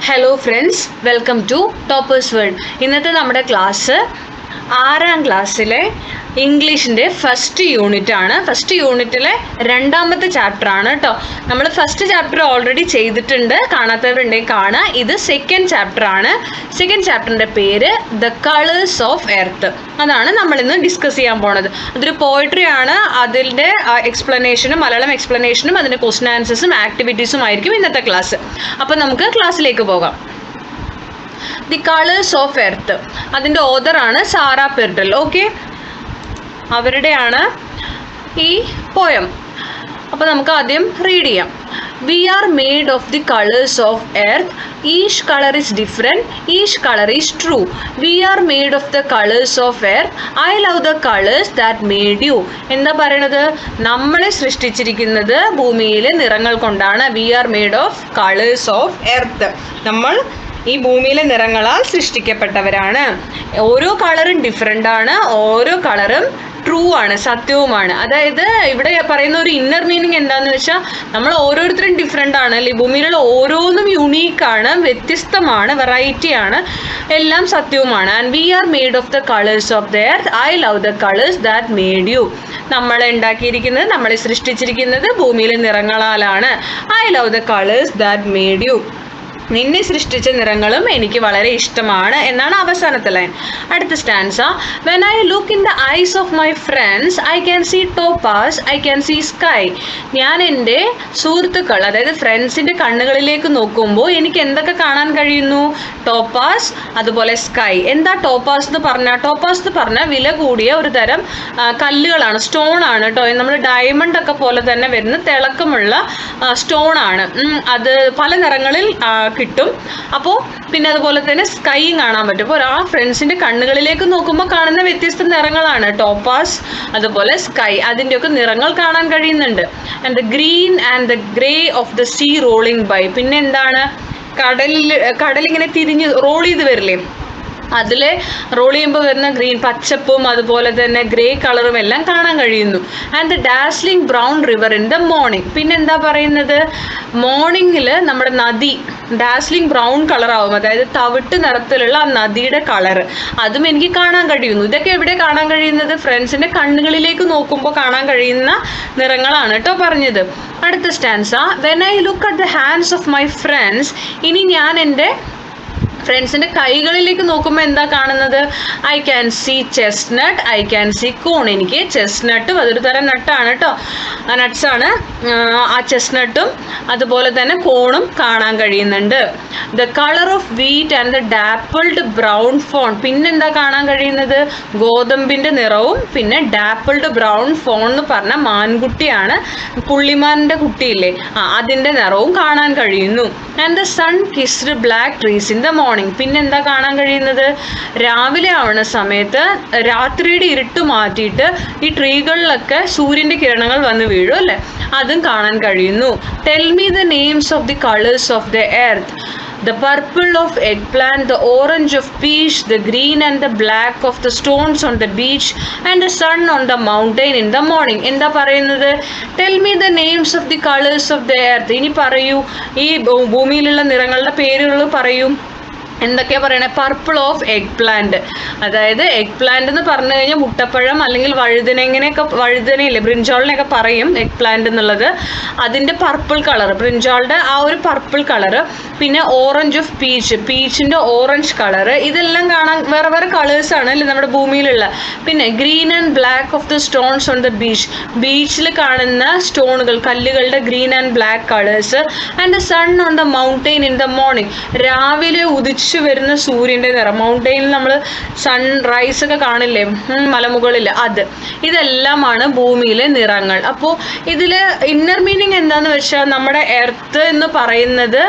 Hello friends, welcome to toppers world. ഇന്നത്തെ നമ്മുടെ class 6ാം ക്ലാസ്സിലെ ഇംഗ്ലീഷിൻ്റെ ഫസ്റ്റ് യൂണിറ്റ് ആണ്. ഫസ്റ്റ് യൂണിറ്റിലെ 2ാമത്തെ ചാപ്റ്റർ ആണ് കേട്ടോ. നമ്മൾ ഫസ്റ്റ് ചാപ്റ്റർ ഓൾറെഡി ചെയ്തിട്ടുണ്ട്, കാണാത്തവരുണ്ടെങ്കിൽ കാണുക. ഇത് സെക്കൻഡ് ചാപ്റ്റർ ആണ്. സെക്കൻഡ് ചാപ്റ്ററിൻ്റെ പേര് ദ കളേഴ്സ് ഓഫ് എർത്ത്. അതാണ് നമ്മളിന്ന് ഡിസ്കസ് ചെയ്യാൻ പോണത്. അതൊരു പോയട്രി ആണ്. അതിൻ്റെ എക്സ്പ്ലനേഷനും മലയാളം എക്സ്പ്ലനേഷനും അതിൻ്റെ ക്വസ്റ്റ്യൻ ആൻസേഴ്സും ആക്ടിവിറ്റീസും ആയിരിക്കും ഇന്നത്തെ ക്ലാസ്. അപ്പോൾ നമുക്ക് ക്ലാസ്സിലേക്ക് പോകാം. ദി കളേഴ്സ് ഓഫ് എർത്ത്, അതിൻ്റെ ഓതറാണ് സാറ പെർട്ടൽ. ഓക്കെ, അവരുടെയാണ് ഈ പോയം. അപ്പോൾ നമുക്ക് ആദ്യം റീഡ് ചെയ്യാം. We are made of the colors of earth. Each color is different. Each color is true. We are made of the colors of earth. I love the colors that made you. എന്താ പറയണത്? നമ്മളെ സൃഷ്ടിച്ചിരിക്കുന്നത് ഭൂമിയിലെ നിറങ്ങൾ കൊണ്ടാണ്. We are made of colors of earth. നമ്മൾ ഈ ഭൂമിയിലെ നിറങ്ങളാൽ സൃഷ്ടിക്കപ്പെട്ടവരാണ്. ഓരോ കളറും ഡിഫറെൻ്റ് ആണ്. ഓരോ കളറും ട്രൂ ആണ്, സത്യവുമാണ്. അതായത് ഇവിടെ പറയുന്ന ഒരു ഇന്നർ മീനിങ് എന്താണെന്ന് വെച്ചാൽ നമ്മൾ ഓരോരുത്തരും ഡിഫറെൻ്റ് ആണ് അല്ലേ. ഭൂമിയിലുള്ള ഓരോന്നും യുണീക്കാണ്, വ്യത്യസ്തമാണ്, വെറൈറ്റി ആണ്, എല്ലാം സത്യവുമാണ്. And we are made of the colours of the earth. I love the colours that made you. നമ്മളെ ഉണ്ടാക്കിയിരിക്കുന്നത്, നമ്മളെ സൃഷ്ടിച്ചിരിക്കുന്നത് ഭൂമിയിലെ നിറങ്ങളാലാണ്. I love the colours that made you. നിന്നെ സൃഷ്ടിച്ച നിറങ്ങളും എനിക്ക് വളരെ ഇഷ്ടമാണ് എന്നാണ് അവസാനത്തെ ലൈൻ. അടുത്ത stanza. When I look in the eyes of my friends I can see topaz, I can see sky. ഞാൻ എൻ്റെ സുഹൃത്തുക്കൾ, അതായത് ഫ്രണ്ട്സിൻ്റെ കണ്ണുകളിലേക്ക് നോക്കുമ്പോൾ എനിക്ക് എന്തൊക്കെ കാണാൻ കഴിയുന്നു? ടോപ്പാസ്, അതുപോലെ സ്കൈ. എന്താ ടോപ്പാസ് എന്ന് പറഞ്ഞാൽ? ടോപ്പാസ് എന്ന് പറഞ്ഞാൽ വില കൂടിയ ഒരു തരം കല്ലുകളാണ്, സ്റ്റോൺ ആണ് കേട്ടോ. നമ്മൾ ഡയമണ്ട് ഒക്കെ പോലെ തന്നെ വരുന്ന തിളക്കമുള്ള സ്റ്റോൺ ആണ്. അത് പല നിറങ്ങളിൽ കിട്ടും. അപ്പോൾ പിന്നെ അതുപോലെ തന്നെ സ്കൈയും കാണാൻ പറ്റും. അപ്പോൾ ആ ഫ്രണ്ട്സിൻ്റെ കണ്ണുകളിലേക്ക് നോക്കുമ്പോൾ കാണുന്ന വ്യത്യസ്ത നിറങ്ങളാണ് ടോപ്പാസ്, അതുപോലെ സ്കൈ. അതിൻ്റെയൊക്കെ നിറങ്ങൾ കാണാൻ കഴിയുന്നുണ്ട്. And the green and the grey of the sea rolling by. പിന്നെ എന്താണ്? കടലിങ്ങനെ തിരിഞ്ഞ് റോൾ ചെയ്ത് വരില്ലേ, അതിൽ റോൾ ചെയ്യുമ്പോൾ വരുന്ന ഗ്രീൻ, പച്ചപ്പും അതുപോലെ തന്നെ ഗ്രേ കളറും എല്ലാം കാണാൻ കഴിയുന്നു. And the dazzling brown river in the morning. പിന്നെന്താ പറയുന്നത്? മോർണിംഗിൽ നമ്മുടെ നദി ഡാസ്ലിംഗ് ബ്രൗൺ കളറാവും, അതായത് തവിട്ട് നിറത്തിലുള്ള ആ നദിയുടെ കളറ്, അതും എനിക്ക് കാണാൻ കഴിയുന്നു. ഇതൊക്കെ എവിടെ കാണാൻ കഴിയുന്നത്? ഫ്രണ്ട്സിൻ്റെ കണ്ണുകളിലേക്ക് നോക്കുമ്പോൾ കാണാൻ കഴിയുന്ന നിറങ്ങളാണ് കേട്ടോ പറഞ്ഞത്. അടുത്ത stanza. When I look at the hands of my friends. ഇനി ഞാൻ എൻ്റെ ഫ്രണ്ട്സിൻ്റെ കൈകളിലേക്ക് നോക്കുമ്പോൾ എന്താ കാണുന്നത്? I can see chestnut, I can see കൂൺ. എനിക്ക് ചെസ്റ്റ്നട്ടും, അതൊരു തരം നട്ടാണ് കേട്ടോ, നട്ട്സാണ്. ആ ചെസ്റ്റ്നട്ടും അതുപോലെ തന്നെ കോണും കാണാൻ കഴിയുന്നുണ്ട്. The colour of wheat and the dappled brown fawn. പിന്നെന്താ കാണാൻ കഴിയുന്നത്? ഗോതമ്പിൻ്റെ നിറവും പിന്നെ ഡാപ്പിൾഡ് ബ്രൗൺ ഫോൺ എന്ന് പറഞ്ഞ മാൻകുട്ടിയാണ്, പുള്ളിമാൻ്റെ കുട്ടിയില്ലേ, അതിൻ്റെ നിറവും കാണാൻ കഴിയുന്നു. And the sun kissed black trees in the morning. പിന്നെന്താ കാണാൻ കഴിയുന്നത്? രാവിലെ ആവുന്ന സമയത്ത് രാത്രിയുടെ ഇരുട്ട് മാറ്റിയിട്ട് ഈ ട്രീകളിലൊക്കെ സൂര്യൻ്റെ കിരണങ്ങൾ വന്ന് വീഴും അല്ലേ, അതും കാണാൻ കഴിയുന്നു. Tell me the names of the colours of the earth. The purple of eggplant, the orange of peach, the green and the black of the stones on the beach, and the sun on the mountain in the morning. എന്താ പറയുന്നത്? Tell me the names of the colors of the earth. ഇനി പറയൂ, ഈ ഭൂമിയിലുള്ള നിറങ്ങളുടെ പേരുകൾ പറയൂ. എന്തൊക്കെയാണ് പറയണേ? പർപ്പിൾ ഓഫ് എഗ് പ്ലാന്റ്, അതായത് എഗ് പ്ലാന്റ് എന്ന് പറഞ്ഞു കഴിഞ്ഞാൽ മുട്ടപ്പഴം അല്ലെങ്കിൽ വഴുതനയില്ലേ, ബ്രിഞ്ചോളിനെയൊക്കെ പറയും എഗ് പ്ലാന്റ് എന്നുള്ളത്. അതിൻ്റെ പർപ്പിൾ കളർ, ബ്രിഞ്ചോളിൻ്റെ ആ ഒരു പർപ്പിൾ കളറ്. പിന്നെ ഓറഞ്ച് ഓഫ് പീച്ച്, പീച്ചിൻ്റെ ഓറഞ്ച് കളറ്. ഇതെല്ലാം കാണാൻ വേറെ വേറെ കളേഴ്സാണ് അല്ലേ നമ്മുടെ ഭൂമിയിലുള്ള. പിന്നെ green and black of the stones on the beach, ബീച്ചിൽ കാണുന്ന സ്റ്റോണുകൾ, കല്ലുകളുടെ green and black colours. And the sun on the mountain in the morning, രാവിലെ ഉദിച്ചു വരുന്ന സൂര്യൻ്റെ നിറം. മൗണ്ടെയിനിൽ നമ്മൾ സൺറൈസ് ഒക്കെ കാണില്ലേ മലമുകളിൽ, അത്. ഇതെല്ലാമാണ് ഭൂമിയിലെ നിറങ്ങൾ. അപ്പോൾ ഇതിൽ ഇന്നർ മീനിങ് എന്താണെന്ന് വെച്ചാൽ നമ്മുടെ എർത്ത് എന്ന് പറയുന്നത്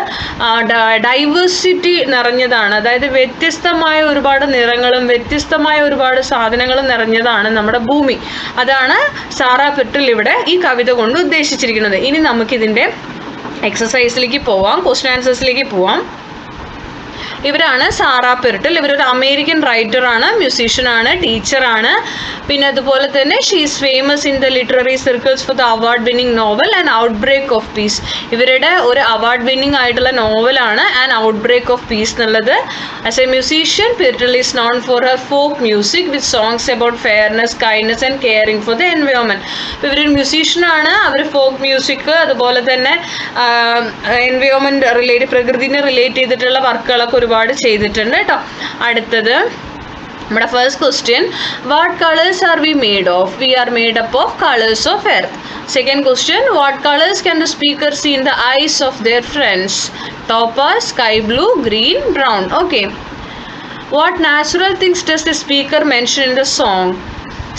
ഡൈവേഴ്സിറ്റി നിറഞ്ഞതാണ്, അതായത് വ്യത്യസ്തമായ ഒരുപാട് നിറങ്ങളും വ്യത്യസ്തമായ ഒരുപാട് സാധനങ്ങളും നിറഞ്ഞതാണ് നമ്മുടെ ഭൂമി. അതാണ് സാറ പെർട്ടൽ ഇവിടെ ഈ കവിത കൊണ്ട് ഉദ്ദേശിച്ചിരിക്കുന്നത്. ഇനി നമുക്കിതിൻ്റെ എക്സസൈസിലേക്ക് പോവാം, ക്വസ്റ്റ്യൻ ആൻസേഴ്സിലേക്ക് പോവാം. ഇവരാണ് സാറാ പെർട്ടിൽ. ഇവരൊരു അമേരിക്കൻ റൈറ്ററാണ്, മ്യൂസീഷ്യനാണ്, ടീച്ചറാണ്. പിന്നെ അതുപോലെ തന്നെ she's famous in the literary circles for the award winning novel and outbreak of peace. ഇവരുടെ ഒരു അവാർഡ് വിന്നിംഗ് ആയിട്ടുള്ള നോവലാണ് and outbreak of peace എന്നുള്ളത്. ആസ് എ മ്യൂസീഷ്യൻ, പെർട്ടിൽ is known for her folk music with songs about fairness, kindness and caring for the environment. അപ്പോൾ ഇവരൊരു മ്യൂസീഷ്യനാണ്. അവർ folk music, അതുപോലെ തന്നെ എൻവയോൺമെന്റ് റിലേറ്റ്, പ്രകൃതിനെ റിലേറ്റ് ചെയ്തിട്ടുള്ള വർക്കുകളൊക്കെ ഒരുപാട് ചെയ്തിട്ടുണ്ട് കേട്ടോ. അടുത്തത് നമ്മുടെ first question, what colours are we made of? We are made up of colours of earth. Second question, what colours can the speaker see in the eyes of their friends? Topaz, sky blue, green, brown. Okay. What natural things does the speaker mention in the song?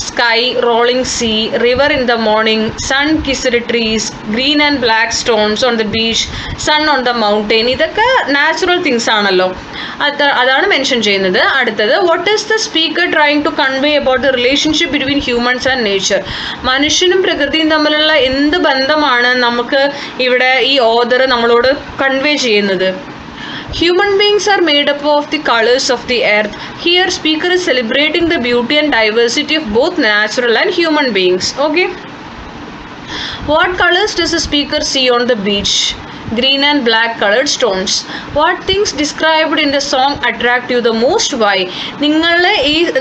Sky, rolling sea, river in the morning, sun-kissed trees, green and black stones on the beach, sun on the mountain. ഇതൊക്കെ natural things ആണല്ലോ, അതാണ് mention ചെയ്യുന്നത്. അടുത്തത്, what is the speaker trying to convey about the relationship between humans and nature? മനുഷ്യനും പ്രകൃതിയും തമ്മിലുള്ള എന്ത് ബന്ധമാണ് നമുക്ക് ഇവിടെ ഈ ഓഥർ നമ്മളോട് കൺവേ ചെയ്യുന്നത്? Human beings are made up of the colors of the earth. Here speaker is celebrating the beauty and diversity of both natural and human beings. Okay. What colors does the speaker see on the beach? Green and black colored stones. What things described in the song attract you the most? Why?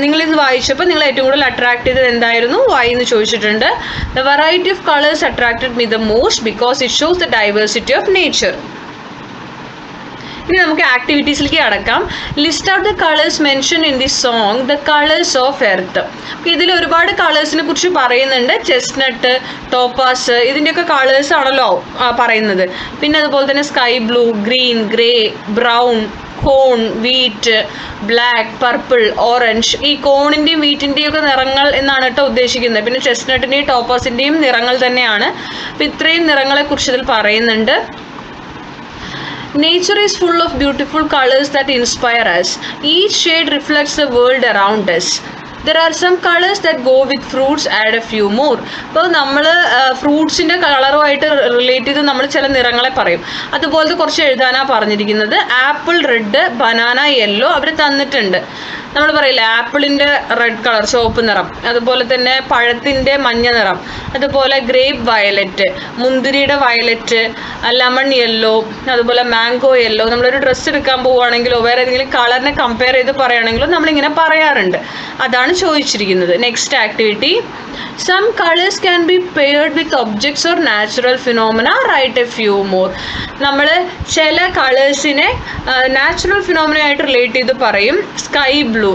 നിങ്ങളിത് വായിച്ചപ്പോൾ നിങ്ങൾ ഏറ്റവും കൂടുതൽ attract ചെയ്തത് എന്തായിരുന്നു? Y എന്ന് ചോദിച്ചിട്ടുണ്ട്. The variety of colors attracted me the most because it shows the diversity of nature. ഇനി നമുക്ക് ആക്ടിവിറ്റീസിലേക്ക് കടക്കാം. List out the colours mention in the song the colours of earth. ഇതിൽ ഒരുപാട് കളേഴ്സിനെ കുറിച്ച് പറയുന്നുണ്ട്. ചെസ്റ്റ്നട്ട്, ടോപ്പാസ്, ഇതിൻ്റെയൊക്കെ കളേഴ്സ് ആണല്ലോ പറയുന്നത്. പിന്നെ അതുപോലെ തന്നെ sky blue, green, grey, brown, corn, wheat, black, purple, orange. ഈ കോണിൻ്റെയും വീറ്റിൻ്റെയും ഒക്കെ നിറങ്ങൾ എന്നാണ് കേട്ടോ ഉദ്ദേശിക്കുന്നത്. പിന്നെ ചെസ്റ്റ്നട്ടിൻ്റെയും ടോപ്പാസിൻ്റെയും നിറങ്ങൾ തന്നെയാണ്. അപ്പം ഇത്രയും നിറങ്ങളെക്കുറിച്ച് ഇതിൽ പറയുന്നുണ്ട്. Nature is full of beautiful colors that inspire us. Each shade reflects the world around us. There are some colors that go with fruits, add a few more. അപ്പോൾ നമ്മൾ ഫ്രൂട്ട്സിൻ്റെ കളറുമായിട്ട് റിലേറ്റ് ചെയ്ത് നമ്മൾ ചില നിറങ്ങളെ പറയും. അതുപോലത്തെ കുറച്ച് എഴുതാനാണ് പറഞ്ഞിരിക്കുന്നത്. ആപ്പിൾ റെഡ്, ബനാന യെല്ലോ അവർ തന്നിട്ടുണ്ട്. നമ്മൾ പറയില്ലേ ആപ്പിളിൻ്റെ റെഡ് കളർ ചുവപ്പ് നിറം, അതുപോലെ തന്നെ പഴത്തിൻ്റെ മഞ്ഞ നിറം, അതുപോലെ ഗ്രേപ്പ് വയലറ്റ്, മുന്തിരിയുടെ വയലറ്റ്, ലെമൺ യെല്ലോ, അതുപോലെ മാംഗോ യെല്ലോ. നമ്മളൊരു ഡ്രസ്സ് എടുക്കാൻ പോവുകയാണെങ്കിലോ വേറെ ഏതെങ്കിലും കളറിനെ കമ്പയർ ചെയ്ത് പറയുകയാണെങ്കിലോ നമ്മളിങ്ങനെ പറയാറുണ്ട്. അതാണ് ചോദിച്ചിരിക്കുന്നത്. Next activity, some colours can be paired with objects or natural phenomena, write a few more. നമ്മൾ ചില കളേഴ്സിനെ നാച്ചുറൽ ഫിനോമിന ആയിട്ട് റിലേറ്റ് ചെയ്ത് പറയും. സ്കൈ ബ്ലൂ,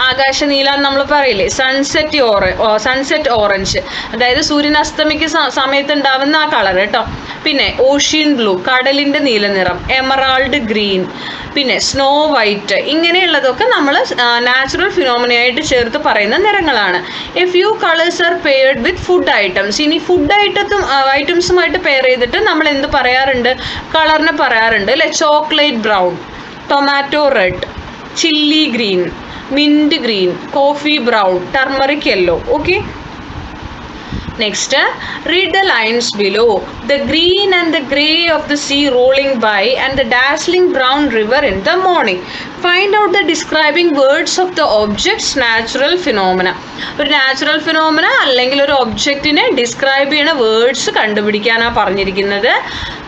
ആകാശനീല നമ്മൾ പറയില്ലേ. സൺസെറ്റ് ഓറഞ്ച്, അതായത് സൂര്യൻ അസ്തമിക്കുന്ന സമയത്ത് ഉണ്ടാവുന്ന ആ കളർ കേട്ടോ. പിന്നെ ഓഷ്യൻ ബ്ലൂ, കടലിൻ്റെ നീല നിറം. എമറാൾഡ് ഗ്രീൻ, പിന്നെ സ്നോ വൈറ്റ്. ഇങ്ങനെയുള്ളതൊക്കെ നമ്മൾ നാച്ചുറൽ ഫിനോമിനയായിട്ട് ചേർത്ത് പറയുന്ന നിറങ്ങളാണ്. A few colours are paired with food items. ഇനി ഫുഡ് ഐറ്റംസുമായിട്ട് പെയർ ചെയ്തിട്ട് നമ്മൾ എന്ത് പറയാറുണ്ട്? കളറിനെ പറയാറുണ്ട് അല്ലേ. Chocolate brown, tomato red, chilli green, mint green, coffee brown, turmeric yellow. Okay. Next, read the lines below. The green and the grey of the sea rolling by and the dazzling brown river in the morning. Find out the describing words of the object's natural phenomena. ഒരു natural phenomena അല്ലെങ്കിൽ ഒരു ഒബ്ജക്റ്റിനെ describe ചെയ്യുന്ന words കണ്ടുപിടിക്കാനാണ് പറഞ്ഞിരിക്കുന്നത്.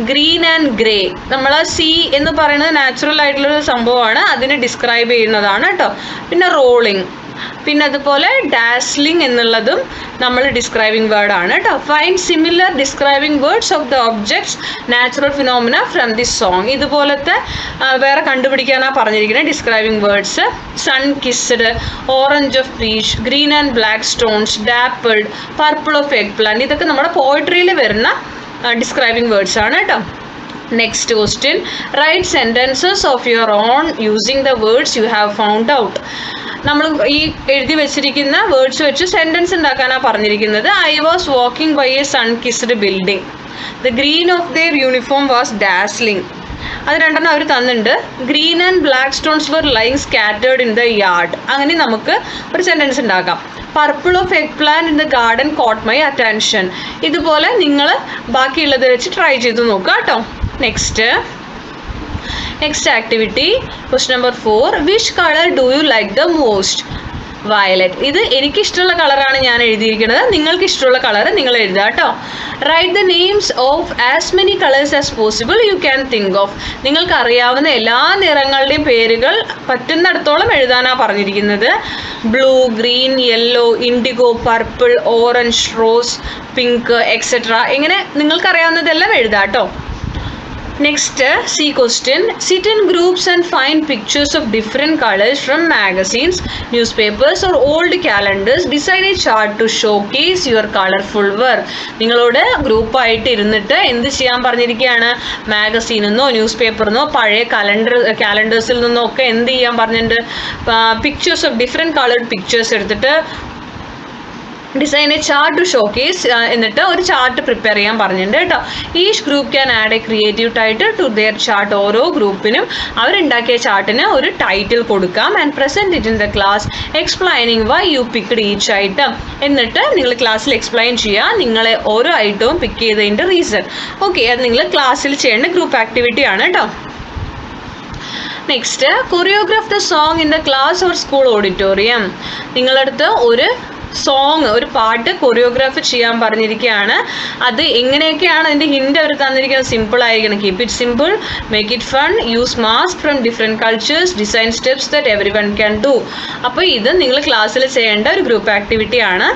Green and grey, നമ്മൾ see എന്ന് പറയുന്നത് natural ആയിട്ടുള്ളൊരു സംഭവമാണ്, അതിനെ ഡിസ്ക്രൈബ് ചെയ്യുന്നതാണ് കേട്ടോ. പിന്നെ റോളിംഗ്, പിന്നെ അതുപോലെ ഡാസ്ലിംഗ് എന്നുള്ളതും നമ്മൾ ഡിസ്ക്രൈബിംഗ് വേർഡാണ് കേട്ടോ. Find similar describing words of the objects natural phenomena from this song. ഇതുപോലത്തെ വേറെ കണ്ടുപിടിക്കാനാണ് പറഞ്ഞിരിക്കുന്നത് describing words. Sun kissed, orange of peach, green and black stones, dappled, purple of eggplant. ഇതൊക്കെ നമ്മുടെ പോയട്രിയിൽ വരുന്ന ഡിസ്ക്രൈബിംഗ് വേർഡ്സ് ആണ് കേട്ടോ. Next question, write sentences of your own using the words you have found out. നമ്മൾ ഈ എഴുതി വെച്ചിരിക്കുന്ന വേർഡ്സ് വെച്ച് സെൻറ്റൻസ് ഉണ്ടാക്കാനാണ് പറഞ്ഞിരിക്കുന്നത്. I was walking by a sun kissed building. The green of their uniform was dazzling. അത് രണ്ടെണ്ണം അവർ തന്നിട്ടുണ്ട്. Green and black stones were lying scattered in the yard. അങ്ങനെ നമുക്ക് ഒരു സെൻറ്റൻസ് ഉണ്ടാക്കാം. Purple of eggplant in the garden caught my attention. ഇതുപോലെ നിങ്ങൾ ബാക്കിയുള്ളത് വെച്ച് ട്രൈ ചെയ്ത് നോക്കുക കേട്ടോ. Next, next activity question number 4. Which colour do you like the most? Violet. ഇത് എനിക്കിഷ്ടമുള്ള കളറാണ് ഞാൻ എഴുതിയിരിക്കുന്നത്. നിങ്ങൾക്ക് ഇഷ്ടമുള്ള കളർ നിങ്ങൾ എഴുതുക കേട്ടോ. Write the names of as many colours as possible you can think of. നിങ്ങൾക്ക് അറിയാവുന്ന എല്ലാ നിറങ്ങളുടെയും പേരുകൾ പറ്റുന്നിടത്തോളം എഴുതാനാണ് പറഞ്ഞിരിക്കുന്നത്. Blue, green, yellow, IndiGo, purple, orange, rose, pink etcetera. ഇങ്ങനെ നിങ്ങൾക്കറിയാവുന്നതെല്ലാം എഴുതാം കേട്ടോ. Next, C question. Sit in groups and find pictures of different colors from magazines, newspapers or old calendars. Design a chart to showcase your colorful work. നിങ്ങളോട് ഗ്രൂപ്പായിട്ട് ഇരുന്നിട്ട് എന്ത് ചെയ്യാൻ പറഞ്ഞിരിക്കുകയാണ്? മാഗസീനിൽ നിന്നോ ന്യൂസ് പേപ്പറിൽ നിന്നോ പഴയ കാലണ്ടേഴ്സിൽ നിന്നോ ഒക്കെ എന്ത് ചെയ്യാൻ പറഞ്ഞിട്ടുണ്ട്? Pictures of different coloured pictures എടുത്തിട്ട് design a chart to showcase എന്നിട്ട് ഒരു ചാർട്ട് പ്രിപ്പയർ ചെയ്യാൻ പറഞ്ഞിട്ടുണ്ട് കേട്ടോ. Each group can add a creative title to their chart. ഓരോ ഗ്രൂപ്പിനും അവരുണ്ടാക്കിയ ചാർട്ടിന് ഒരു ടൈറ്റിൽ കൊടുക്കാം. And present it in the class explaining why you picked each item. എന്നിട്ട് നിങ്ങൾ ക്ലാസ്സിൽ എക്സ്പ്ലെയിൻ ചെയ്യുക നിങ്ങളെ ഓരോ ഐറ്റവും പിക്ക് ചെയ്തതിൻ്റെ റീസൺ. ഓക്കെ, അത് നിങ്ങൾ ക്ലാസ്സിൽ ചെയ്യേണ്ട ഗ്രൂപ്പ് ആക്ടിവിറ്റി ആണ് കേട്ടോ. Next, choreograph the song in the class or school auditorium. നിങ്ങളടുത്ത് ഒരു പാട്ട് കൊറിയോഗ്രാഫി ചെയ്യാൻ പറഞ്ഞിരിക്കുകയാണ്. അത് എങ്ങനെയൊക്കെയാണ് അതിൻ്റെ ഹിൻ്റ് അവർ തന്നിരിക്കുന്നത്? സിമ്പിൾ ആയിരിക്കണം. Keep it simple, make it fun, use mask from different cultures, design steps that every one can do. അപ്പോൾ ഇത് നിങ്ങൾ ക്ലാസ്സിൽ ചെയ്യേണ്ട ഒരു ഗ്രൂപ്പ് ആക്ടിവിറ്റി ആണ്.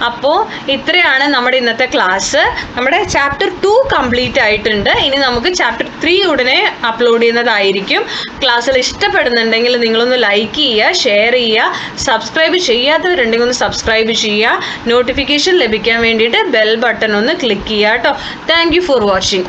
അപ്പോൾ ഇത്രയാണ് നമ്മുടെ ഇന്നത്തെ ക്ലാസ്. നമ്മുടെ ചാപ്റ്റർ 2 കംപ്ലീറ്റ് ആയിട്ടുണ്ട്. ഇനി നമുക്ക് ചാപ്റ്റർ 3 ഉടനെ അപ്ലോഡ് ചെയ്യുന്നതായിരിക്കും. ക്ലാസ്സിൽ ഇഷ്ടപ്പെടുന്നുണ്ടെങ്കിൽ നിങ്ങളൊന്ന് ലൈക്ക് ചെയ്യുക, ഷെയർ ചെയ്യുക, സബ്സ്ക്രൈബ് ചെയ്യാത്തവരുണ്ടെങ്കിൽ ഒന്ന് സബ്സ്ക്രൈബ് ചെയ്യുക. നോട്ടിഫിക്കേഷൻ ലഭിക്കാൻ വേണ്ടിയിട്ട് ബെൽ ബട്ടൺ ഒന്ന് ക്ലിക്ക് ചെയ്യുക കേട്ടോ. Thank you for watching.